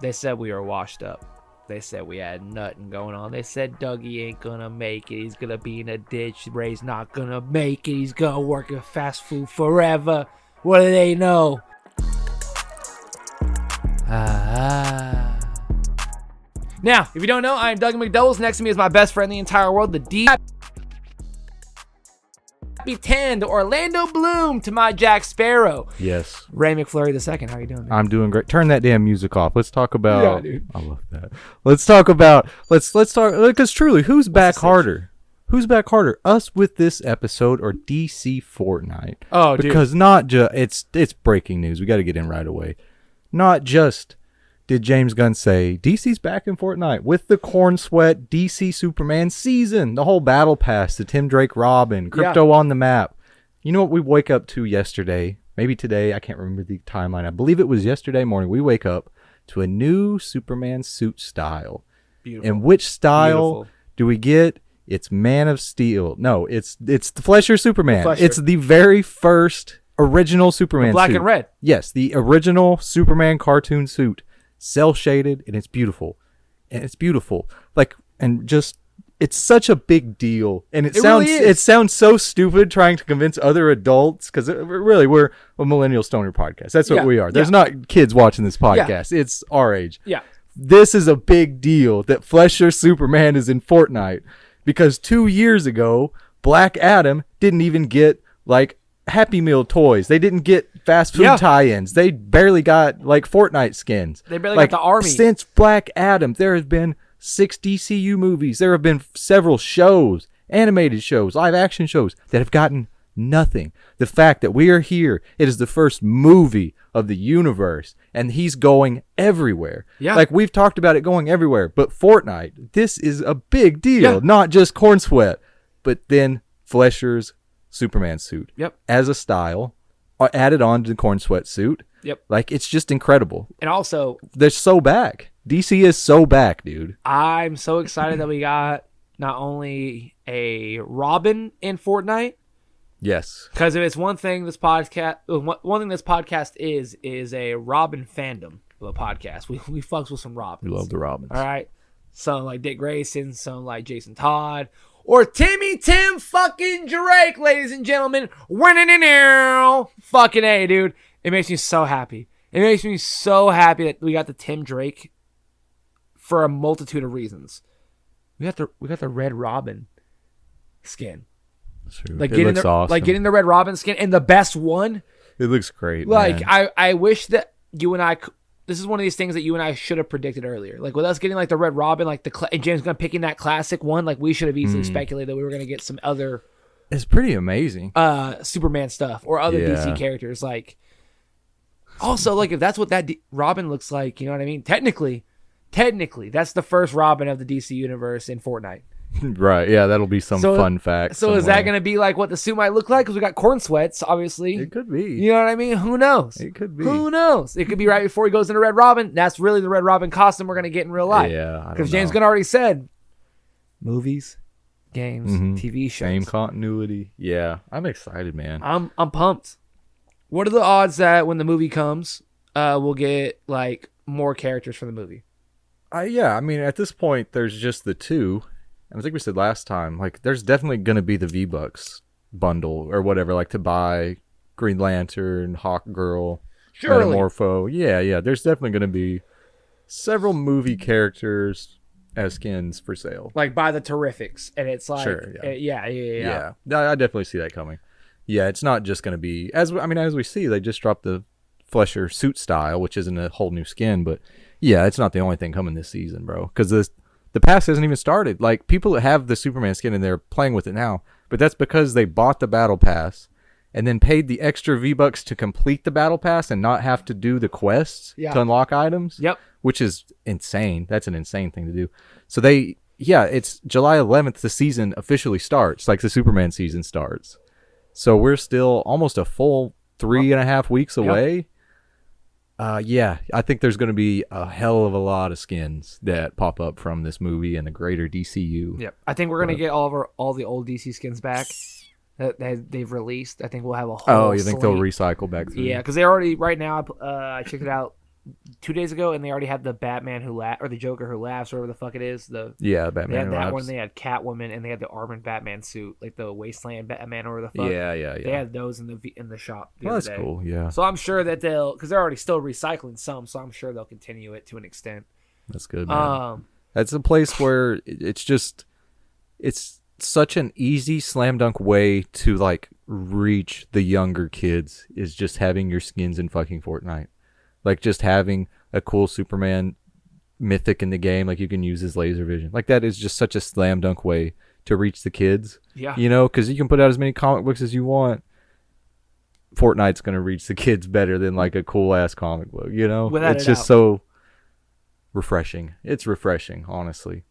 They said we were washed up. They said we had nothing going on. They said Dougie ain't gonna make it. He's gonna be in a ditch. Ray's not gonna make it. He's gonna work at fast food forever. What do they know? Now, if you don't know, I am Dougie McDoubles. Next to me is my best friend in the entire world, the D10, the Orlando Bloom to my Jack Sparrow. Yes. Ray McFlurry II. How you doing, man? I'm doing great. Turn that damn music off. Let's talk about. Yeah, dude. I love that. Let's talk about. Let's talk because truly, who's back harder? Who's back harder? Us with this episode or DC Fortnite? Oh, dude. Because not just it's breaking news. We got to get in right away. Not just did James Gunn say DC's back in Fortnite with the Corn Sweat DC Superman season, the whole battle pass, the Tim Drake Robin, crypto on the map. You know what we wake up to yesterday? Maybe today. I can't remember the timeline. I believe it was yesterday morning. We wake up to a new Superman suit style. Beautiful. And which style do we get? It's Man of Steel. No, it's the Flesher Superman. It's the very first original Superman black suit. And red. Yes, the original Superman cartoon suit. Cell shaded, and it's beautiful. It's such a big deal, and it sounds so stupid trying to convince other adults, because really we're a millennial stoner podcast. That's what we are. There's not kids watching this podcast. It's our age. This is a big deal that Flesher Superman is in Fortnite, because 2 years ago Black Adam didn't even get like Happy Meal toys. They didn't get fast food tie-ins. They barely got like Fortnite skins. They barely got the army. Since Black Adam, there has been 6 DCU movies. There have been several shows, animated shows, live action shows that have gotten nothing. The fact that we are here, it is the first movie of the universe, and he's going everywhere. Like we've talked about it going everywhere, but Fortnite, this is a big deal. Not just Corn Sweat, but then Flesher's Superman suit as a style added on to the Corn Sweat suit. Like it's just incredible. And also they're so back. DC is so back, dude. I'm so excited that we got not only a Robin in Fortnite. Yes. Because if it's one thing this podcast is a Robin fandom of a podcast. We fucks with some Robins. We love the Robins. All right. Some like Dick Grayson, some like Jason Todd. Or Tim fucking Drake, ladies and gentlemen. Fucking A, dude. It makes me so happy. It makes me so happy that we got the Tim Drake for a multitude of reasons. We got the Red Robin skin. That's true. Like it looks awesome. Like getting the Red Robin skin and the best one. It looks great. Like man. I wish that you and I. This is one of these things that you and I should have predicted earlier. Like with us getting like the Red Robin, like and James Gunn picking that classic one, like we should have easily speculated that we were going to get some other. It's pretty amazing. Superman stuff or other DC characters. Like also like if that's what that Robin looks like, you know what I mean? Technically, that's the first Robin of the DC universe in Fortnite. Right, yeah, that'll be some fun fact. So is that going to be like what the suit might look like? Because we got Corn Sweats, obviously. It could be. You know what I mean? Who knows? It could be. Who knows? It could be right before he goes into Red Robin. That's really the Red Robin costume we're going to get in real life. Yeah, because James Gunn already said movies, games, TV shows. Same continuity. Yeah, I'm excited, man. I'm pumped. What are the odds that when the movie comes, we'll get like more characters from the movie? Yeah, I mean, at this point, there's just the two. I think we said last time, like, there's definitely going to be the V-Bucks bundle or whatever, like to buy Green Lantern, Hawkgirl, Metamorpho. Yeah. There's definitely going to be several movie characters as skins for sale. Like by the Terrifics. And it's like, yeah. I definitely see that coming. Yeah, it's not just going to be, as we see, they just dropped the Flesher suit style, which isn't a whole new skin, but yeah, it's not the only thing coming this season, bro. Because the pass hasn't even started. Like, people that have the Superman skin and they're playing with it now, but that's because they bought the battle pass and then paid the extra V-Bucks to complete the battle pass and not have to do the quests to unlock items. Which is insane. That's an insane thing to do. So it's July 11th, the season officially starts, like the Superman season starts. So we're still almost a full 3.5 weeks away. I think there's going to be a hell of a lot of skins that pop up from this movie and the greater DCU. Yep. I think we're going to get all the old DC skins back that they've released. I think we'll have a whole you think they'll recycle back through? Yeah, because they already, right now, I checked it out 2 days ago, and they already had the Batman who or the Joker who laughs, or whatever the fuck it is. Batman. They had who that laughs. one. They had Catwoman, and they had the armored Batman suit, like the Wasteland Batman, or the fuck. Yeah. They had those in the shop. That's cool. Yeah. So I'm sure that because they're already still recycling some, so I'm sure they'll continue it to an extent. That's good, man. That's a place where it's such an easy slam dunk way to like reach the younger kids, is just having your skins in fucking Fortnite. Like just having a cool Superman mythic in the game, like you can use his laser vision. Like that is just such a slam dunk way to reach the kids. Yeah. You know, because you can put out as many comic books as you want. Fortnite's going to reach the kids better than like a cool ass comic book, you know? Without it's a just doubt. so refreshing. It's refreshing, honestly.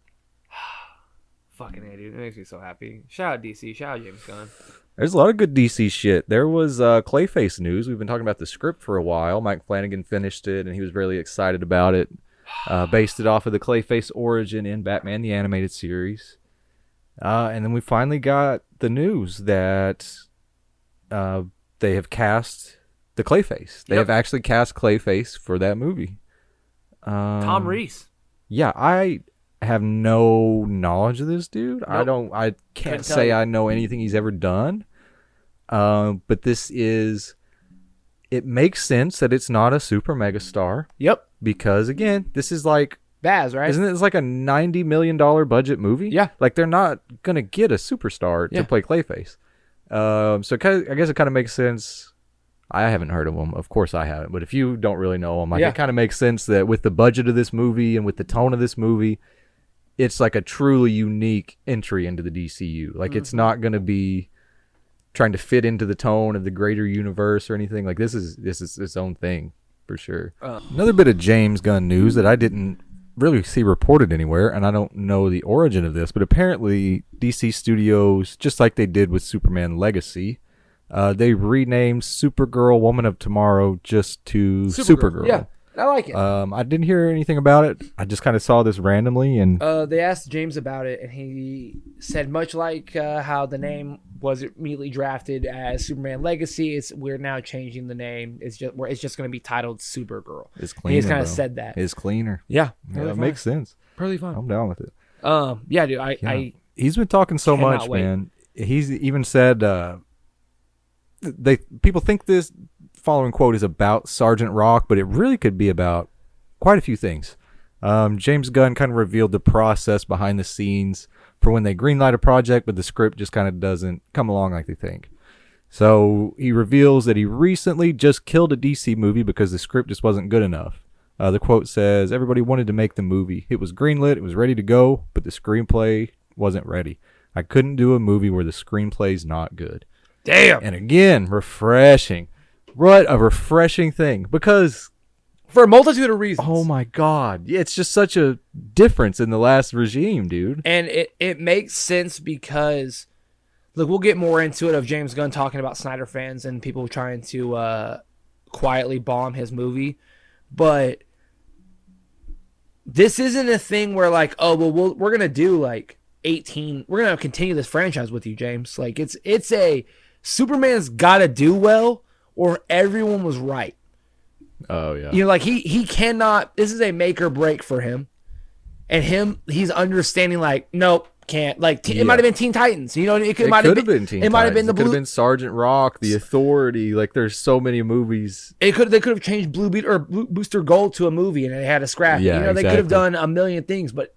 Fucking A, dude. It makes me so happy. Shout out DC. Shout out James Gunn. There's a lot of good DC shit. There was CLAYFACE news. We've been talking about the script for a while. Mike Flanagan finished it, and he was really excited about it. Based it off of the CLAYFACE origin in Batman the Animated Series. And then we finally got the news that they have cast the CLAYFACE. They have actually cast CLAYFACE for that movie. Tom Reese. Yeah, I have no knowledge of this dude. Nope. I can't say I know anything he's ever done. But it makes sense that it's not a super mega star. Yep. Because again, this is like Baz, right? Isn't it like a $90 million budget movie? Yeah. Like they're not gonna get a superstar to play CLAYFACE. So I guess it kind of makes sense. I haven't heard of him. Of course I haven't. But if you don't really know him, it kind of makes sense that with the budget of this movie and with the tone of this movie, it's like a truly unique entry into the DCU. Like it's not going to be trying to fit into the tone of the greater universe or anything. Like this is its own thing for sure. Another bit of James Gunn news that I didn't really see reported anywhere, and I don't know the origin of this, but apparently DC Studios, just like they did with Superman Legacy, they renamed Supergirl Woman of Tomorrow just to Supergirl. Yeah, I like it. I didn't hear anything about it. I just kind of saw this randomly, and they asked James about it, and he said much like how the name was immediately drafted as Superman Legacy, we're now changing the name. It's just going to be titled Supergirl. It's cleaner. He just kind of said that. It's cleaner. Yeah, it makes sense. Perfectly fine. I'm down with it. Yeah, dude. He's been talking so much, man. He's even said people think this following quote is about Sergeant Rock, but it really could be about quite a few things. James Gunn kind of revealed the process behind the scenes for when they greenlight a project, but the script just kind of doesn't come along like they think. So he reveals that he recently just killed a DC movie because the script just wasn't good enough. The quote says, "Everybody wanted to make the movie. It was greenlit, it was ready to go, but the screenplay wasn't ready. I couldn't do a movie where the screenplay's not good." Damn. And again, refreshing. What a refreshing thing. Because for a multitude of reasons. Oh my God. It's just such a difference in the last regime, dude. And it makes sense because, look, we'll get more into it of James Gunn talking about Snyder fans and people trying to quietly bomb his movie. But this isn't a thing where like, oh, well, we're going to do like 18. We're going to continue this franchise with you, James. Like it's a Superman's got to do well or everyone was right. Oh yeah. You know, like he cannot, this is a make or break for him. And he's understanding like, nope, can't. Like it might have been Teen Titans. You know, it might have been Teen Titans. It might have been could have been Sergeant Rock, The Authority. Like there's so many movies. They could have changed Blue Beetle or Booster Gold to a movie and they had a scrap. Yeah, you know, they could have done a million things, but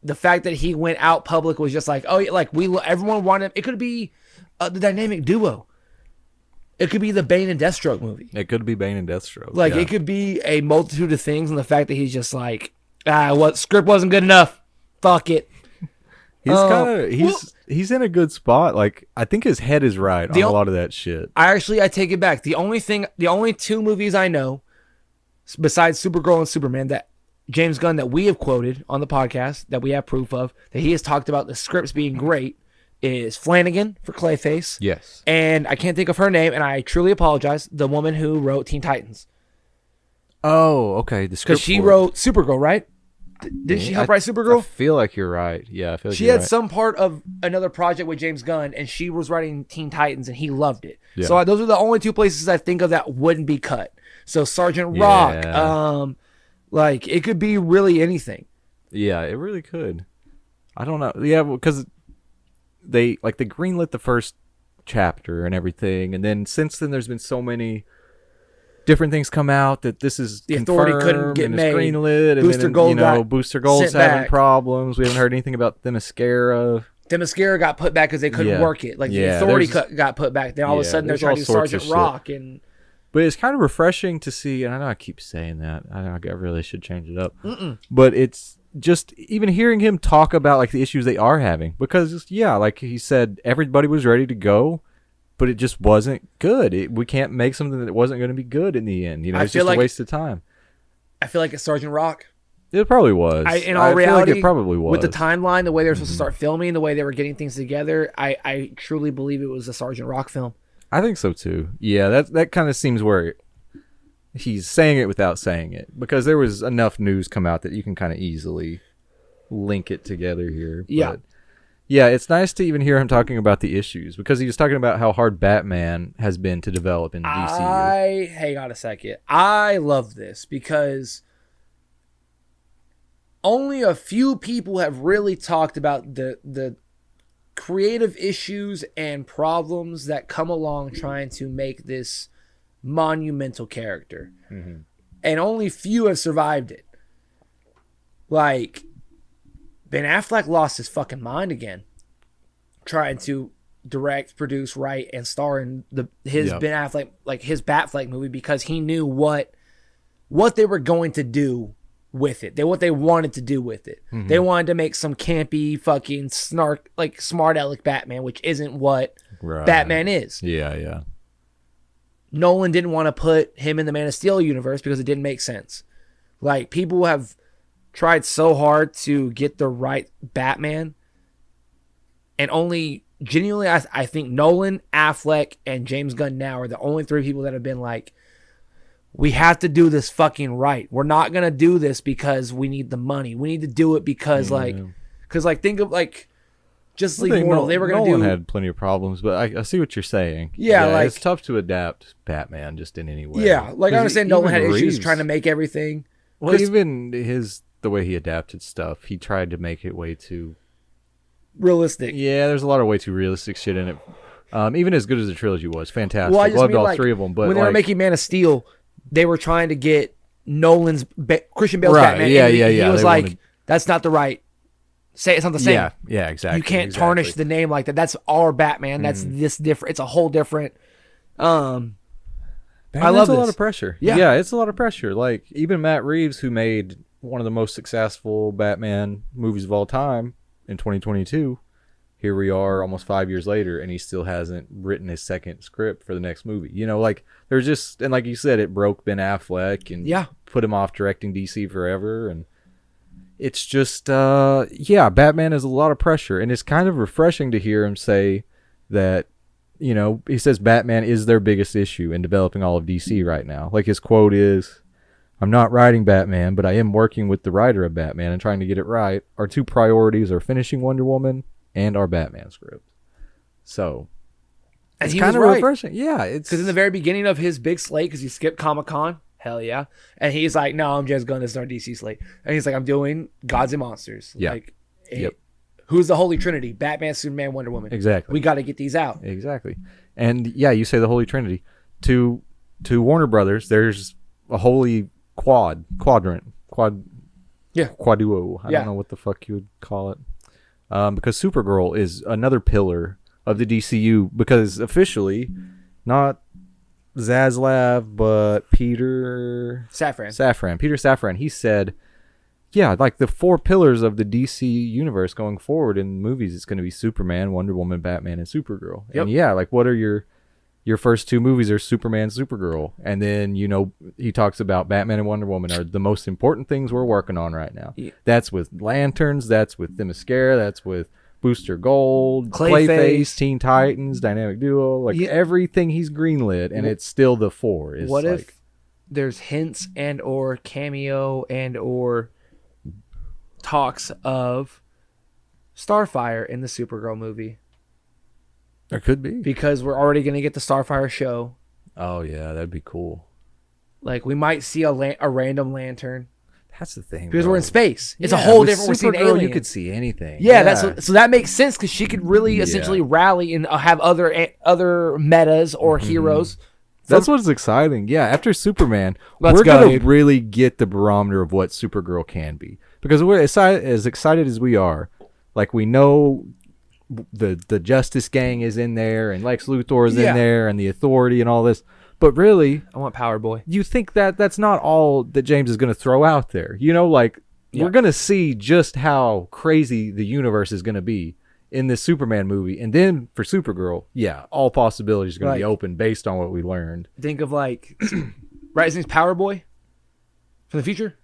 the fact that he went out public was just like, oh, like everyone wanted. It could be the dynamic duo. It could be the Bane and Deathstroke movie. It could be Bane and Deathstroke. Like it could be a multitude of things, and the fact that he's just like, what script wasn't good enough. Fuck it. He's in a good spot. Like I think his head is right on a lot of that shit. I take it back. The only two movies I know besides Supergirl and Superman that James Gunn that we have quoted on the podcast that we have proof of that he has talked about the scripts being great is Flanagan for CLAYFACE. Yes. And I can't think of her name, and I truly apologize. The woman who wrote Teen Titans. Oh, okay. The script. Because she wrote Supergirl, right? Didn't she help write Supergirl? I feel like you're right. Yeah, I feel like she had some part of another project with James Gunn, and she was writing Teen Titans, and he loved it. Yeah. So those are the only two places I think of that wouldn't be cut. So Sergeant Rock, Like, it could be really anything. Yeah, it really could. I don't know. Yeah, because they greenlit the first chapter and everything, and then since then there's been so many different things come out that this is The Authority couldn't get and made. it's greenlit, and Booster then, Gold Booster Gold's sent having back. problems. We haven't heard anything about Themyscira. Themyscira got put back because they couldn't work it. Like, the Authority got put back. Then all of a sudden they're trying to do Sergeant Rock. But it's kind of refreshing to see, and I know I keep saying that. I really should change it up. But it's just even hearing him talk about like the issues they are having, because like he said, everybody was ready to go, but it just wasn't good. We can't make something that wasn't going to be good in the end. It's just a waste of time. I feel like it's Sergeant Rock. It probably was. In all reality, like it probably was. With the timeline, the way they were supposed to start filming, the way they were getting things together, I truly believe it was a Sergeant Rock film. I think so too. Yeah, that kind of seems where he's saying it without saying it, because there was enough news come out that you can kind of easily link it together here. But yeah, it's nice to even hear him talking about the issues, because he was talking about how hard Batman has been to develop in DCU. Hang on a second. I love this because only a few people have really talked about the creative issues and problems that come along trying to make this monumental character. And only few have survived it. Like, Ben Affleck lost his fucking mind again trying to direct, produce, write, and star in his Ben Affleck, like his Batfleck movie, because he knew what they were going to do with it. What they wanted to do with it. They wanted to make some campy fucking snark, like smart aleck Batman, which isn't what Batman is. Yeah. Nolan didn't want to put him in the Man of Steel universe because it didn't make sense. Like, people have tried so hard to get the right Batman, and only genuinely, I think Nolan, Affleck, and James Gunn now are the only three people that have been like, we have to do this fucking right. We're not going to do this because we need the money. We need to do it because think of like Justice League Immortal. They were going to do. Nolan had plenty of problems, but I see what you're saying. Yeah, like, it's tough to adapt Batman just in any way. Yeah, like I understand Nolan had issues trying to make everything. Well, even the way he adapted stuff, he tried to make it way too realistic. Yeah, there's a lot of way too realistic shit in it. Even as good as the trilogy was, fantastic. Well, I just loved mean, all three of them. But when they were making Man of Steel, they were trying to get Nolan's Christian Bale's Batman. Yeah. He was like, that's not the right. It's not the same. Yeah, exactly. You can't tarnish the name like that. That's our Batman. That's this different. It's a whole different. I love a lot of pressure. Yeah, it's a lot of pressure. Like, even Matt Reeves, who made one of the most successful Batman movies of all time in 2022, here we are almost 5 years later, and he still hasn't written his second script for the next movie. Like, there's just, and like you said, it broke Ben Affleck and put him off directing DC forever. And it's just, Batman is a lot of pressure, and it's kind of refreshing to hear him say that, he says Batman is their biggest issue in developing all of DC right now. Like, his quote is, "I'm not writing Batman, but I am working with the writer of Batman and trying to get it right. Our two priorities are finishing Wonder Woman and our Batman script." So, it's kind of refreshing. Yeah, it's because in the very beginning of his big slate, because he skipped Comic-Con, hell yeah, and he's like, "No, I'm just going to start DC slate," and he's like, "I'm doing Gods and Monsters." Yeah. Like, who's the Holy Trinity? Batman, Superman, Wonder Woman. Exactly. We got to get these out. Exactly. And yeah, you say the Holy Trinity. To Warner Brothers, there's a holy quadrant. Quaduo. I don't know what the fuck you would call it. Because Supergirl is another pillar of the DCU, because officially, not Zaslav, but Peter Safran. He said, like the four pillars of the DC universe going forward in movies, it's going to be Superman, Wonder Woman, Batman, and Supergirl. Yep. And like, what are your first two movies are Superman, Supergirl, and then he talks about Batman and Wonder Woman are the most important things we're working on right now. Yeah. That's with Lanterns, that's with Themyscira, that's with Booster Gold, CLAYFACE, Teen Titans, Dynamic Duo, like everything he's greenlit, and it's still the four. What if there's hints and or cameo and or talks of Starfire in the Supergirl movie? There could be, because we're already going to get the Starfire show. Oh yeah, that'd be cool. Like, we might see a random Lantern. That's the thing, because bro. we're in space. It's a whole with different. We're seeing Supergirl, aliens. You could see anything. Yeah, so that makes sense because she could really essentially rally and have other metas or heroes. That's what's exciting. Yeah, after Superman, Let's we're go, gonna dude. really get the barometer of what Supergirl can be, because we're as excited as we are. Like, we know the Justice Gang is in there, and Lex Luthor is in there, and the Authority and all this. But really, I want Power Boy. you think that that's not all that James is going to throw out there. You know, like, we're going to see just how crazy the universe is going to be in this Superman movie. And then for Supergirl, all possibilities are going to be open based on what we learned. Think of right, his name's Power Boy from the future?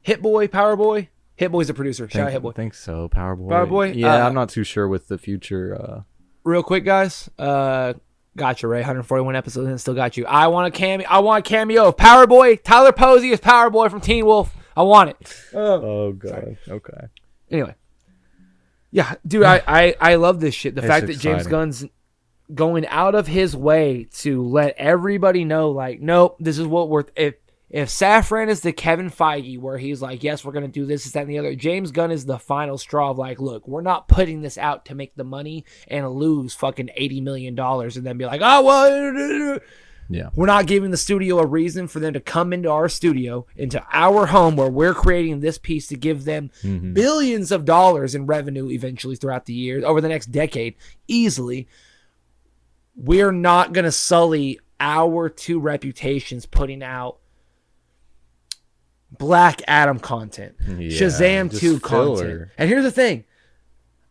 Hit Boy, Power Boy? Hit Boy's the producer. Shout out Hit Boy. I think so. Power Boy. Power Boy? Yeah, I'm not too sure with the future. Real quick, guys. Gotcha, Ray. 141 episodes and still got you. I want a cameo of Power Boy. Tyler Posey is Power Boy from Teen Wolf. I want it. Oh, God. Sorry. Okay. Anyway. Yeah, dude, I love this shit. The fact that James exciting. Gunn's going out of his way to let everybody know, like, nope, this is what we're... If Safran is the Kevin Feige where he's like, yes, we're going to do this, that, and the other, James Gunn is the final straw of like, look, we're not putting this out to make the money and lose fucking $80 million and then be like, oh, well, Yeah. we're not giving the studio a reason for them to come into our studio, into our home where we're creating this piece to give them billions of dollars in revenue eventually throughout the years, over the next decade, easily. We're not going to sully our two reputations putting out Black Adam content, Shazam 2 content. And here's the thing.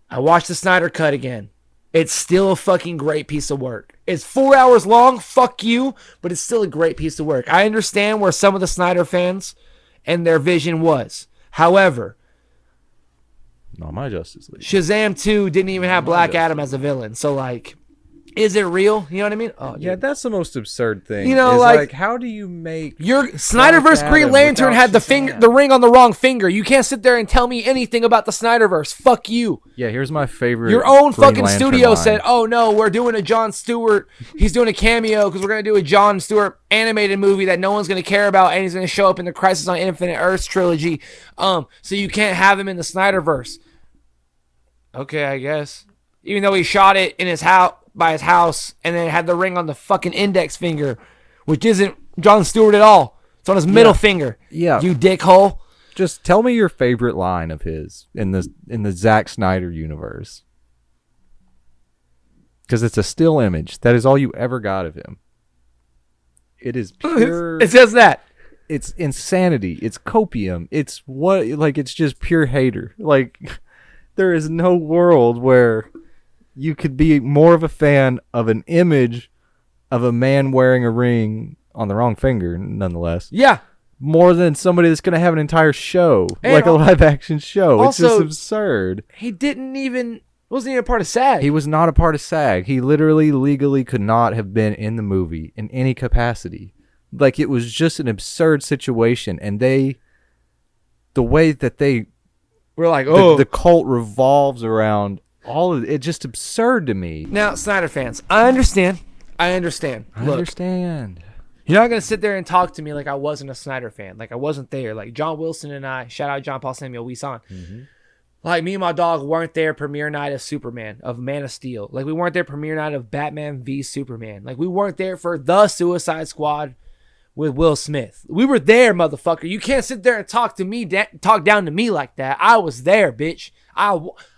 I watched the Snyder Cut again. It's still a fucking great piece of work. It's 4 hours long, fuck you, but it's still a great piece of work. I understand where some of the Snyder fans and their vision was. However, Not my Justice League. Shazam 2 didn't even have Black Adam as a villain. So, like, is it real? You know what I mean? Oh, Yeah, that's the most absurd thing. You know, is like, how do you make your Snyderverse Black Green Adam Lantern without had the Shazam? the ring on the wrong finger. You can't sit there and tell me anything about the Snyderverse. Fuck you. Yeah, here's my favorite. Your own Green fucking Lantern studio line. said, oh no, we're doing a Jon Stewart. He's doing a cameo because we're going to do a Jon Stewart animated movie that no one's going to care about, and he's going to show up in the Crisis on Infinite Earths trilogy. So you can't have him in the Snyderverse. Okay, I guess. Even though he shot it in his house, by his house, and then had the ring on the fucking index finger, which isn't Jon Stewart at all. It's on his middle finger. Yeah. You dickhole. Just tell me your favorite line of his in the Zack Snyder universe. Because it's a still image. That is all you ever got of him. It is pure. It says that. It's insanity. It's copium. It's it's just pure hater. Like, there is no world where you could be more of a fan of an image of a man wearing a ring on the wrong finger, nonetheless. Yeah. More than somebody that's going to have an entire show, And like a live action show. also, it's just absurd. He wasn't even a part of SAG. He was not a part of SAG. He literally, legally could not have been in the movie in any capacity. Like, it was just an absurd situation. And the way that We're like, oh. the cult revolves around all of it, just absurd to me. Now, Snyder fans, I understand. I Look, understand. you're not going to sit there and talk to me like I wasn't a Snyder fan. Like I wasn't there. Like John Wilson and I, shout out John Paul Samuel, we saw. Like me and my dog weren't there premiere night of Superman, of Man of Steel. Like we weren't there premiere night of Batman v Superman. Like we weren't there for the Suicide Squad with Will Smith. We were there, motherfucker. You can't sit there and talk down to me like that. I was there, bitch.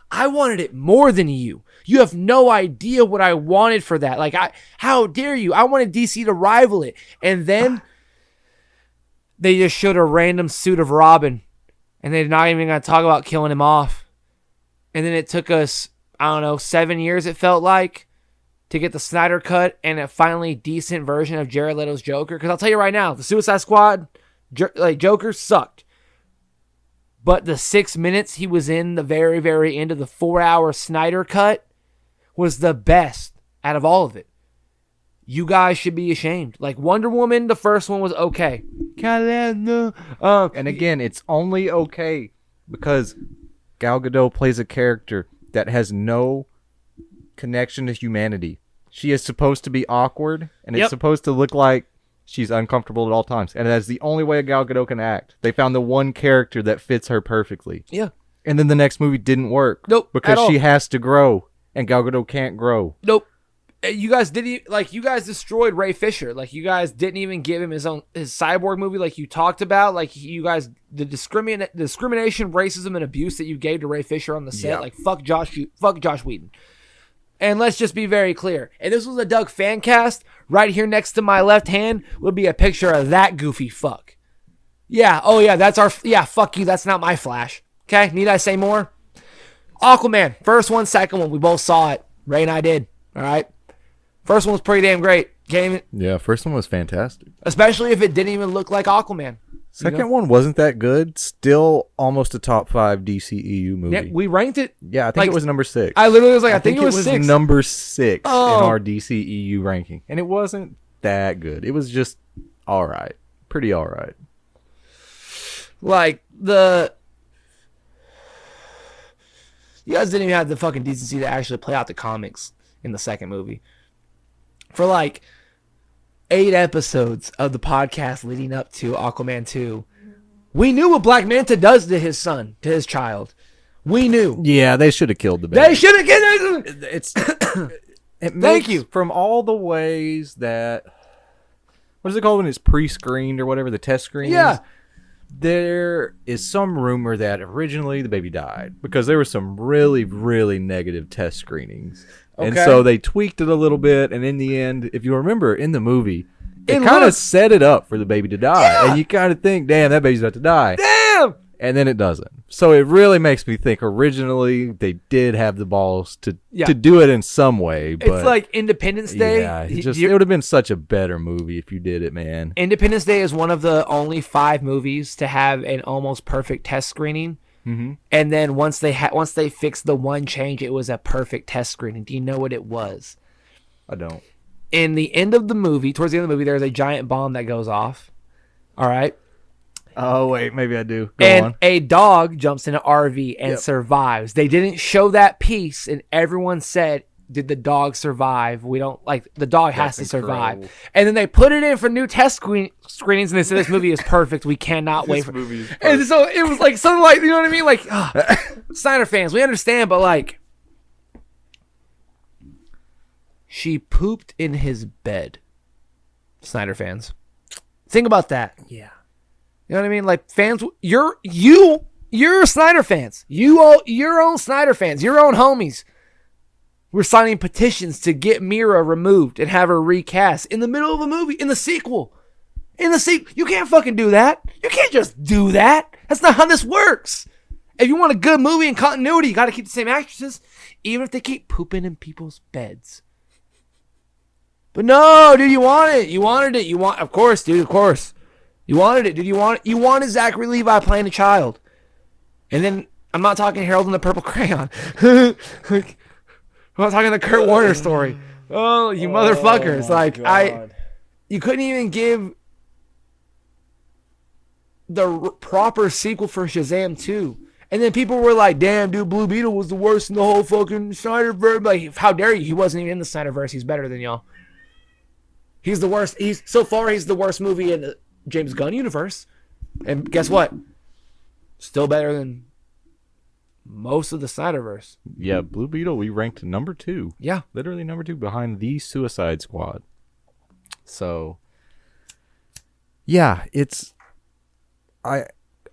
I wanted it more than you. You have no idea what I wanted for that. Like, how dare you? I wanted DC to rival it. And then they just showed a random suit of Robin. And they're not even going to talk about killing him off. And then it took us, I don't know, 7 years it felt like, to get the Snyder Cut and a finally decent version of Jared Leto's Joker. Because I'll tell you right now, the Suicide Squad Joker sucked. But the 6 minutes he was in the very, very end of the 4-hour Snyder Cut was the best out of all of it. You guys should be ashamed. Like Wonder Woman, the first one was okay. And again, it's only okay because Gal Gadot plays a character that has no connection to humanity. She is supposed to be awkward, and it's supposed to look like She's uncomfortable at all times. And that's the only way a Gal Gadot can act. They found the one character that fits her perfectly. Yeah. And then the next movie didn't work. Nope. Because she has to grow. And Gal Gadot can't grow. Nope. You guys didn't you guys destroyed Ray Fisher. Like, you guys didn't even give him his cyborg movie like you talked about. Like, you guys, the discrimination, racism, and abuse that you gave to Ray Fisher on the set. Like, fuck Josh Whedon. And let's just be very clear. If this was a Doug fan cast, right here next to my left hand would be a picture of that goofy fuck. Yeah, oh yeah, that's our, yeah, fuck you, that's not my Flash. Okay, need I say more? Aquaman, first one, second one, we both saw it. Ray and I did, all right? First one was pretty damn great. Yeah, first one was fantastic. Especially if it didn't even look like Aquaman. Second one wasn't that good. Still almost a top 5 DCEU movie. Yeah, we ranked it. Yeah, I think it was number 6. I literally was like, I think it was 6. Number 6 in our DCEU ranking. And it wasn't that good. It was just all right. Pretty all right. Like, you guys didn't even have the fucking decency to actually play out the comics in the second movie. For like 8 episodes of the podcast leading up to Aquaman 2, we knew what Black Manta does to his son, to his child. We knew. Yeah, they should have killed the baby. They should have killed him. Thank you. From all the ways that, what is it called when it's pre-screened or whatever, the test screenings? Yeah. There is some rumor that originally the baby died because there were some really, really negative test screenings. Okay. And so they tweaked it a little bit. And in the end, if you remember in the movie, it kind of set it up for the baby to die. Yeah. And you kind of think, damn, that baby's about to die. Damn! And then it doesn't. So it really makes me think originally they did have the balls to do it in some way. But it's like Independence Day. Yeah, it would have been such a better movie if you did it, man. Independence Day is one of the only 5 movies to have an almost perfect test screening. Mm-hmm. And then once they fixed the one change, it was a perfect test screening. Do you know what it was? I don't. In the end of the movie, towards the end of the movie, there's a giant bomb that goes off. All right. Oh, wait, maybe I do. Go on. A dog jumps in an RV and survives. They didn't show that piece, and everyone said, did the dog survive? We don't, like, the dog has to survive. Incredible. And then they put it in for new test screenings, and they said, this movie is perfect. We cannot wait for it. And so it was like something like, you know what I mean? Like, Snyder fans, we understand, but like, she pooped in his bed. Snyder fans. Think about that. Yeah. You know what I mean? Like, fans, you're Snyder fans. Your own Snyder fans, your own homies. We're signing petitions to get Mira removed and have her recast in the middle of a movie, in the sequel. You can't fucking do that. You can't just do that. That's not how this works. If you want a good movie and continuity, you got to keep the same actresses, even if they keep pooping in people's beds. But no, dude, you want it. You wanted it. Of course, dude, of course. You wanted it, dude. You wanted Zachary Levi playing a child. And then, I'm not talking Harold and the Purple Crayon. I'm not talking the Kurt Warner story. Oh, you motherfuckers. Like, God. You couldn't even give the proper sequel for Shazam 2. And then people were like, damn, dude, Blue Beetle was the worst in the whole fucking Snyderverse. Like, how dare you? He wasn't even in the Snyderverse. He's better than y'all. He's the worst. So far, he's the worst movie in the James Gunn universe. And guess what? Still better than most of the Snyderverse. Yeah, Blue Beetle, we ranked number 2. Yeah. Literally number 2 behind the Suicide Squad. So, yeah, it's... I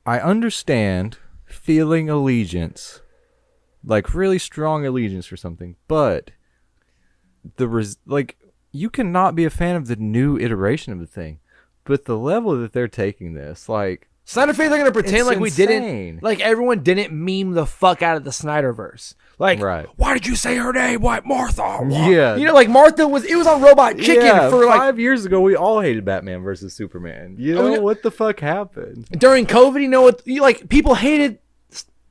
understand feeling allegiance, like really strong allegiance for something, but you cannot be a fan of the new iteration of the thing. But the level that they're taking this, like... Snyder fans are going to pretend like we didn't... Like, everyone didn't meme the fuck out of the Snyderverse. Like, right. Why did you say her name? What, Martha? What? Yeah. You know, like, Martha was... It was on Robot Chicken for, like... 5 years ago, we all hated Batman versus Superman. You know, what the fuck happened? During COVID, you know what... Like, people hated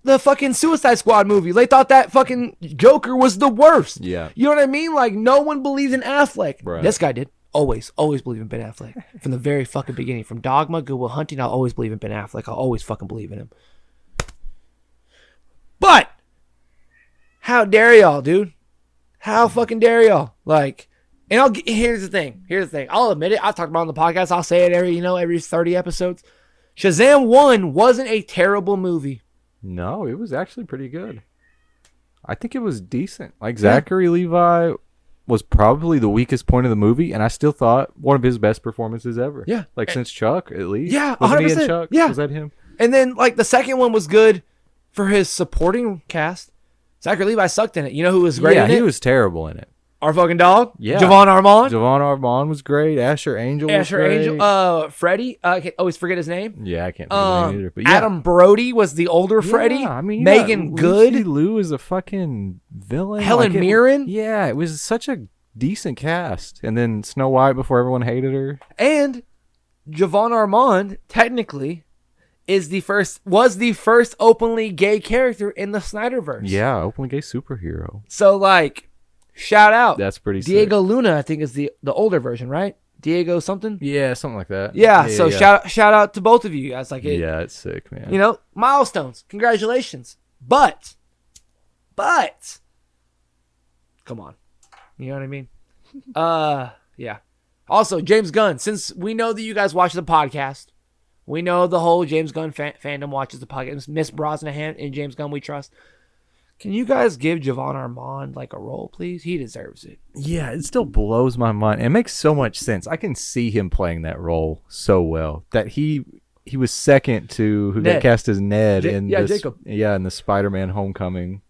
the fucking Suicide Squad movie. They thought that fucking Joker was the worst. Yeah. You know what I mean? Like, no one believed in Affleck. Right. This guy did. Always believe in Ben Affleck. From the very fucking beginning. From Dogma, Good Will Hunting, I'll always believe in Ben Affleck. I'll always fucking believe in him. But, how dare y'all, dude? How fucking dare y'all? Like, And here's the thing. I'll admit it. I've talked about it on the podcast. I'll say it every 30 episodes. Shazam 1 wasn't a terrible movie. No, it was actually pretty good. I think it was decent. Like, Zachary Levi was probably the weakest point of the movie, and I still thought one of his best performances ever. Yeah. Like, since Chuck, at least. Yeah, 100%. Wasn't he in Chuck? Yeah. Was that him? And then, like, the second one was good for his supporting cast. Zachary Levi sucked in it. You know who was great in it? Yeah, he was terrible in it. Our fucking dog? Yeah. Javon Armand? Javon Armand was great. Asher Angel was great. Freddie. I can always forget his name. Yeah, I can't think of his name either. But yeah. Adam Brody was the older Freddie. I mean, Megan Good. Lucy Liu is a fucking villain. Helen Mirren. Yeah, it was such a decent cast. And then Snow White before everyone hated her. And Javon Armand, technically, was the first openly gay character in the Snyderverse. Yeah, openly gay superhero. So, like, shout out. That's pretty Diego sick. Luna, I think, is the older version, right? Diego something? Yeah, something like that. Yeah, so shout out to both of you guys. Like, yeah, it's sick, man. You know, milestones. Congratulations. But, come on. You know what I mean? Yeah. Also, James Gunn, since we know that you guys watch the podcast, we know the whole James Gunn fandom watches the podcast. Miss Brosnahan and James Gunn we trust. Can you guys give Javon Armand like a role, please? He deserves it. Yeah, it still blows my mind. It makes so much sense. I can see him playing that role so well. That he was second to who got cast as Ned Jacob. Yeah, in the Spider-Man Homecoming.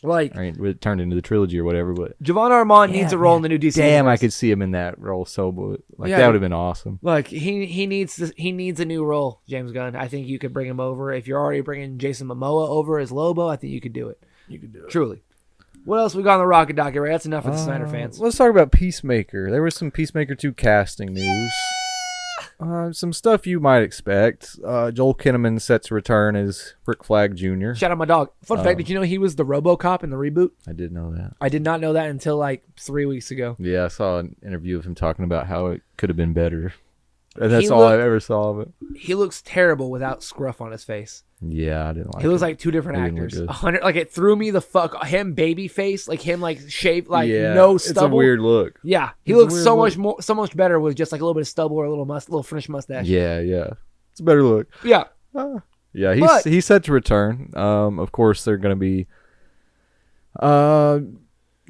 Like, I mean, it turned into the trilogy or whatever. But Javon Armand needs a role in the new DC. Damn, universe. I could see him in that role that would have been awesome. Like, he needs a new role, James Gunn. I think you could bring him over. If you're already bringing Jason Momoa over as Lobo, I think you could do it. You could do it. Truly. What else we got on the Rocket Docket, right? That's enough for the Snyder fans. Let's talk about Peacemaker. There was some Peacemaker 2 casting news. Some stuff you might expect. Joel Kinnaman set to return as Rick Flag Jr. Shout out my dog. Fun fact, did you know he was the RoboCop in the reboot? I did know that. I did not know that until like 3 weeks ago. Yeah, I saw an interview of him talking about how it could have been better. And that's all I ever saw of it. He looks terrible without scruff on his face. Yeah, I didn't like it. He looks like two different actors. 100, like it threw me the fuck. Him baby face, like him like shaved, like no stubble. It's a weird look. Yeah, he looks so much better with just like a little bit of stubble or a little French mustache. Yeah, it's a better look. Yeah, yeah. He's set to return. Of course they're gonna be.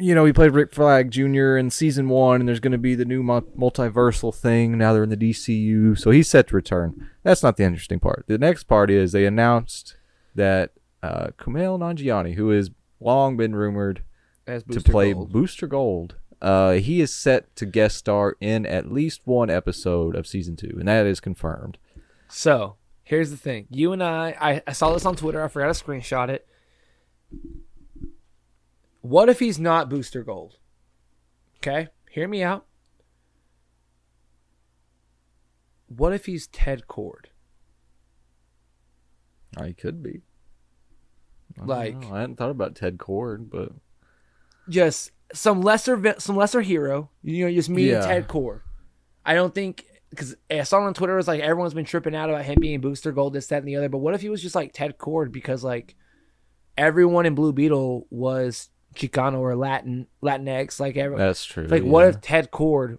He played Rick Flag Jr. in season 1, and there's going to be the new multiversal thing. Now they're in the DCU, so he's set to return. That's not the interesting part. The next part is they announced that Kumail Nanjiani, who has long been rumored to play Booster Gold, he is set to guest star in at least one episode of season 2, and that is confirmed. So here's the thing: you and I saw this on Twitter. I forgot to screenshot it. What if he's not Booster Gold? Okay, hear me out. What if he's Ted Cord? He could be. I hadn't thought about Ted Cord, but just some lesser hero. Just me and Ted Cord. I don't think, because I saw on Twitter, it was like everyone's been tripping out about him being Booster Gold, this, that, and the other. But what if he was just like Ted Cord? Because like everyone in Blue Beetle was Chicano or Latinx, like everyone. That's true. Like, what if Ted Cord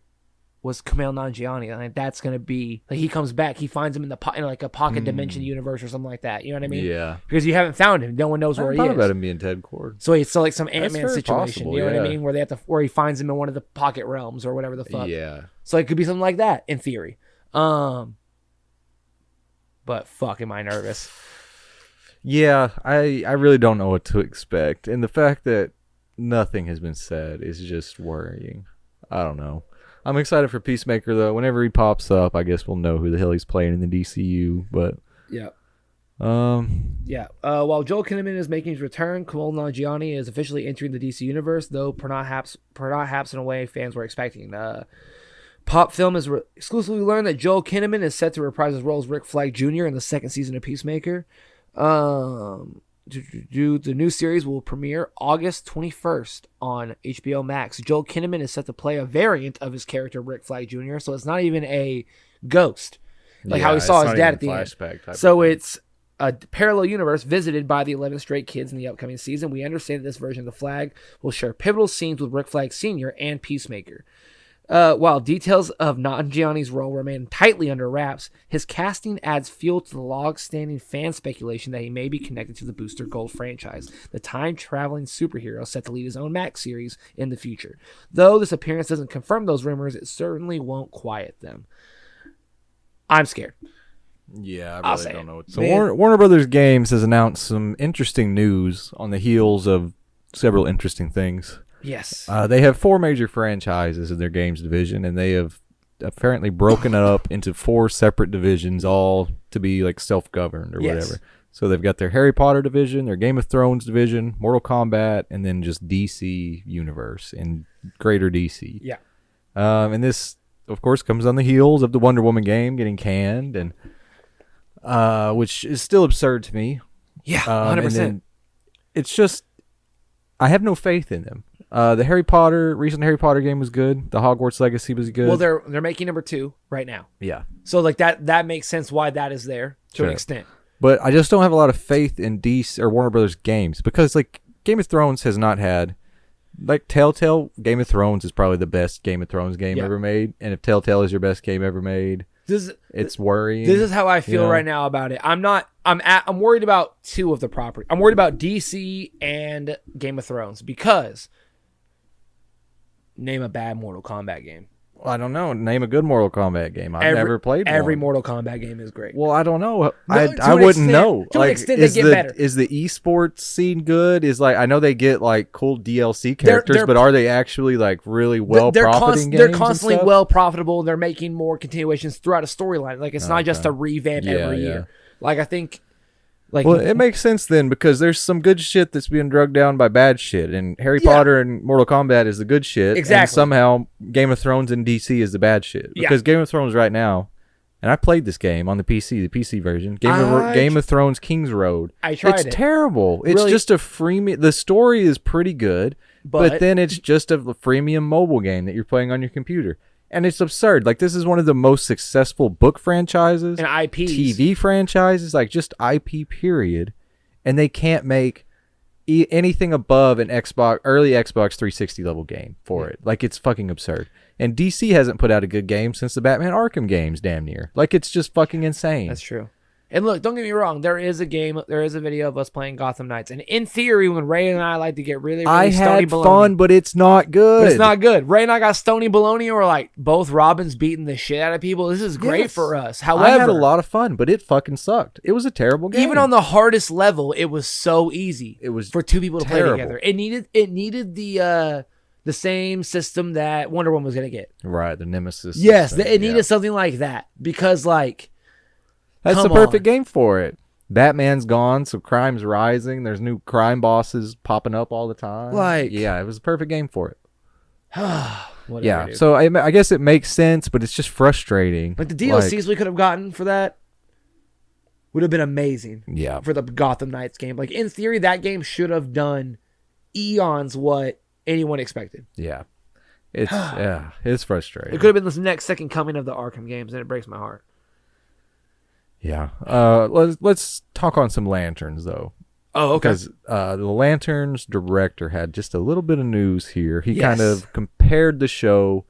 was Kumail Nanjiani? Like, that's gonna be like he comes back, he finds him in like a pocket dimension universe or something like that. You know what I mean? Yeah. Because you haven't found him, no one knows where he is. I thought about him being Ted Cord. So it's like some Ant-Man situation. Possible, you know what I mean? Where he finds him in one of the pocket realms or whatever the fuck. Yeah. So it could be something like that in theory. But fuck, am I nervous? Yeah, I really don't know what to expect, and the fact that nothing has been said is just worrying. I don't know. I'm excited for Peacemaker, though. Whenever he pops up, I guess we'll know who the hell he's playing in the DCU. But yeah. While Joel Kinnaman is making his return, Kumail Nanjiani is officially entering the DC universe, though perhaps in a way fans were expecting. Pop Film has exclusively learned that Joel Kinnaman is set to reprise his role as Rick Flag Jr. in the second season of Peacemaker. The new series will premiere August 21st on HBO Max. Joel Kinnaman is set to play a variant of his character Rick Flag Jr., so it's not even a ghost, like how we saw his dad at the end. So it's a parallel universe visited by the 11 stray kids in the upcoming season. We understand that this version of the Flag will share pivotal scenes with Rick Flag Sr. and Peacemaker. While details of Nanjiani's role remain tightly under wraps, his casting adds fuel to the long-standing fan speculation that he may be connected to the Booster Gold franchise, the time-traveling superhero set to lead his own Max series in the future. Though this appearance doesn't confirm those rumors, it certainly won't quiet them. I'm scared. Yeah, I really don't know. So Warner Brothers Games has announced some interesting news on the heels of several interesting things. Yes. They have 4 major franchises in their games division, and they have apparently broken it up into 4 separate divisions, all to be like self-governed or whatever. So they've got their Harry Potter division, their Game of Thrones division, Mortal Kombat, and then just DC Universe and Greater DC. Yeah. And this, of course, comes on the heels of the Wonder Woman game getting canned, and which is still absurd to me. Yeah, 100%. And then it's just, I have no faith in them. The recent Harry Potter game was good. The Hogwarts Legacy was good. Well, they're making number 2 right now. Yeah. So like that makes sense why that is there to an extent. But I just don't have a lot of faith in DC or Warner Brothers games because like Game of Thrones has not had, like Telltale, Game of Thrones is probably the best Game of Thrones game ever made. And if Telltale is your best game ever made, it's worrying. This is how I feel right now about it. I'm worried about 2 of the property. I'm worried about DC and Game of Thrones because name a bad Mortal Kombat game. I don't know. Name a good Mortal Kombat game. I've never played one. Every Mortal Kombat game is great. Well, I don't know. I wouldn't know. To an extent, they get better. Is the esports scene good? I know they get like cool DLC characters, but are they actually like really profiting games? They're constantly well profitable. They're making more continuations throughout a storyline. Like it's not just a revamp every year. Like I think. Well, it makes sense then because there's some good shit that's being drugged down by bad shit, and Harry Potter and Mortal Kombat is the good shit. Exactly. And somehow Game of Thrones and DC is the bad shit because Game of Thrones right now, and I played this game on the PC version, Game of Thrones King's Road. I tried it. It's terrible. It's just a freemium. The story is pretty good, but then it's just a freemium mobile game that you're playing on your computer. And it's absurd. Like, this is one of the most successful book franchises. And IPs. TV franchises. Like, just IP, period. And they can't make anything above an early Xbox 360 level game for it. Like, it's fucking absurd. And DC hasn't put out a good game since the Batman Arkham games, damn near. Like, it's just fucking insane. That's true. And look, don't get me wrong. There is a video of us playing Gotham Knights. And in theory, when Ray and I like to get really I stony had baloney, fun, but it's not good. But it's not good. Ray and I got stony baloney, or like both Robins beating the shit out of people. This is great for us. However, I had a lot of fun, but it fucking sucked. It was a terrible game. Even on the hardest level, it was so easy. It was for 2 people to terrible. play together. It needed the same system that Wonder Woman was gonna get. Right, the Nemesis. Yes, it needed something like that because like. That's the perfect game for it. Batman's gone, so crime's rising. There's new crime bosses popping up all the time. Yeah, it was a perfect game for it. Whatever, dude. So I guess it makes sense, but it's just frustrating. Like the DLCs we could have gotten for that would have been amazing. Yeah. For the Gotham Knights game. Like in theory, that game should have done eons what anyone expected. Yeah. It's frustrating. It could have been the next second coming of the Arkham games, and it breaks my heart. Yeah. Let's talk on some lanterns though. Oh, okay. Because the Lanterns director had just a little bit of news here. He kind of compared the show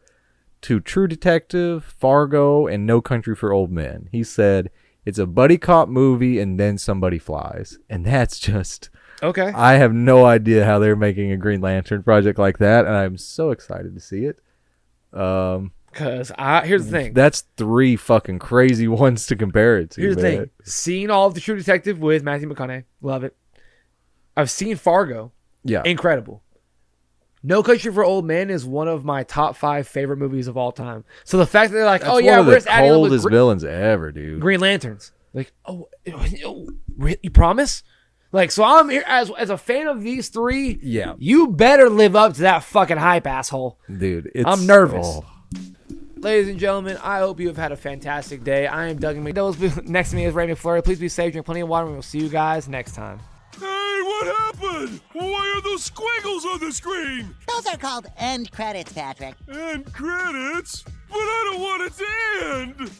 to True Detective, Fargo, and No Country for Old Men. He said it's a buddy cop movie and then somebody flies, and that's just okay. I have no idea how they're making a Green Lantern project like that, and I'm so excited to see it. Because here's the thing. That's 3 fucking crazy ones to compare it to. Here's the thing. Seen all of the True Detective with Matthew McConaughey. Love it. I've seen Fargo. Yeah. Incredible. No Country for Old Men is one of my top 5 favorite movies of all time. So the fact that they're like, we're just adding one of the coldest villains ever, dude. Green Lanterns. Like, you promise? Like, so I'm here as a fan of these 3. Yeah. You better live up to that fucking hype, asshole. Dude, I'm nervous. Ladies and gentlemen, I hope you have had a fantastic day. I am Doug McDowell. Next to me is Ray McFlurry. Please be safe, drink plenty of water, and we'll see you guys next time. Hey, what happened? Why are those squiggles on the screen? Those are called end credits, Patrick. End credits? But I don't want it to end!